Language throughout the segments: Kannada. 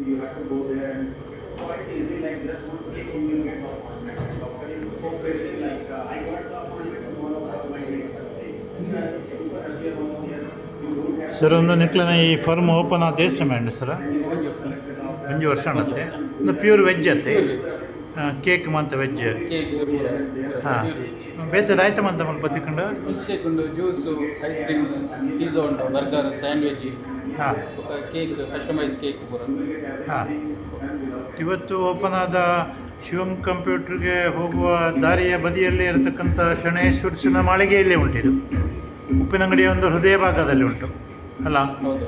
You have to go there and quite easy, like just one click and you get the appointment. And doctor is cooperating, like I got the appointment tomorrow for my next birthday. Sir ಒಂದು ನಿಕ್ಲನ ಈ ಫರ್ಮ್ ಓಪನ್ ಆದ ಸಮಯ ಸರ್ ಒಂಜು ವರ್ಷ ಅನ್ನತ್ತೆ ಒಂದು ಪ್ಯೂರ್ ವೆಜ್ ಅತ್ತೆ ಕೇಕ್ ಮಂತ ವೆಜ್ ಹಾಂ ಬೇತದ ಆಯ್ತು ಮಂತ ಮಗ ಬತ್ತಿಕೊಂಡು ಮಿಲ್ಕ್ ಶೇಕ್ ಉಂಡು ಜ್ಯೂಸು ಐಸ್ ಕ್ರೀಮ್ ಪಿಜ್ಜಾ ಉಂಟು ಬರ್ಗರ್ ಸ್ಯಾಂಡ್ವಿಚ್ ಹಾಂ ಕೇಕ್ ಕಸ್ಟಮೈಸ್ ಕೇಕ್ ಪೂರ ಹಾಂ ಇವತ್ತು ಓಪನ್ ಆದ ಶಿವಂ ಕಂಪ್ಯೂಟರ್ಗೆ ಹೋಗುವ ದಾರಿಯ ಬದಿಯಲ್ಲೇ ಇರತಕ್ಕಂಥ ಶನೇಶ್ವರಸಿನ ಮಾಳಿಗೆಯಲ್ಲೇ ಉಂಟಿದು ಉಪ್ಪಿನಂಗಡಿಯ ಒಂದು ಹೃದಯ ಭಾಗದಲ್ಲಿ ಉಂಟು ಅಲ್ಲ ಹೌದು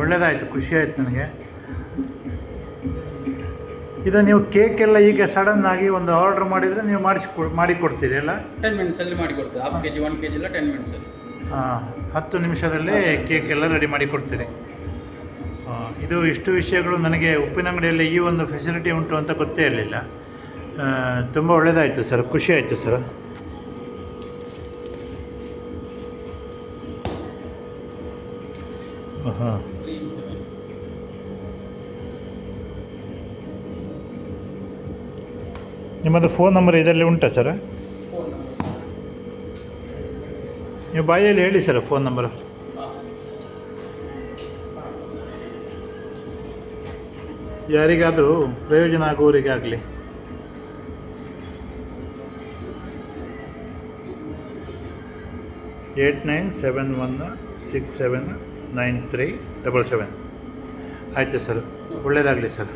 ಒಳ್ಳೆಯದಾಯಿತು ಖುಷಿ ಆಯಿತು ನನಗೆ ಇದು ನೀವು ಕೇಕೆಲ್ಲ ಈಗ ಸಡನ್ನಾಗಿ ಒಂದು ಆರ್ಡ್ರ್ ಮಾಡಿದರೆ ನೀವು ಮಾಡಿಕೊಡ್ತೀರಿ ಅಲ್ಲ 10 ಮಿನಿಟ್ಸಲ್ಲಿ ಮಾಡಿಕೊಡ್ತೀವಿ ಹಾಫ್ ಕೆ ಜಿ 1 kg ಎಲ್ಲ 10 ಮಿನಿಟ್ಸಲ್ಲಿ ಹಾಂ 10 ನಿಮಿಷದಲ್ಲೇ ಕೇಕ್ ಎಲ್ಲ ರೆಡಿ ಮಾಡಿ ಕೊಡ್ತೀರಿ ಇದು ಇಷ್ಟು ವಿಷಯಗಳು ನನಗೆ ಉಪ್ಪಿನಂಗಡಿಯಲ್ಲಿ ಈ ಒಂದು ಫೆಸಿಲಿಟಿ ಉಂಟು ಅಂತ ಗೊತ್ತೇ ಇರಲಿಲ್ಲ ತುಂಬ ಒಳ್ಳೆಯದಾಯಿತು ಸರ್ ಖುಷಿ ಆಯಿತು ಸರ್ ಹಾಂ ನಿಮ್ಮದು ಫೋನ್ ನಂಬರ್ ಇದರಲ್ಲಿ ಉಂಟಾ ಸರ್ ನೀವು ಬಾಯಲ್ಲಿ ಹೇಳಿ ಸರ್ ಫೋನ್ ನಂಬರು ಯಾರಿಗಾದರೂ ಪ್ರಯೋಜನ ಆಗುವವರಿಗಾಗಲಿ ಏಟ್ 8971679377 ಆಯಿತು ಸರ್ ಒಳ್ಳೆಯದಾಗಲಿ ಸರ್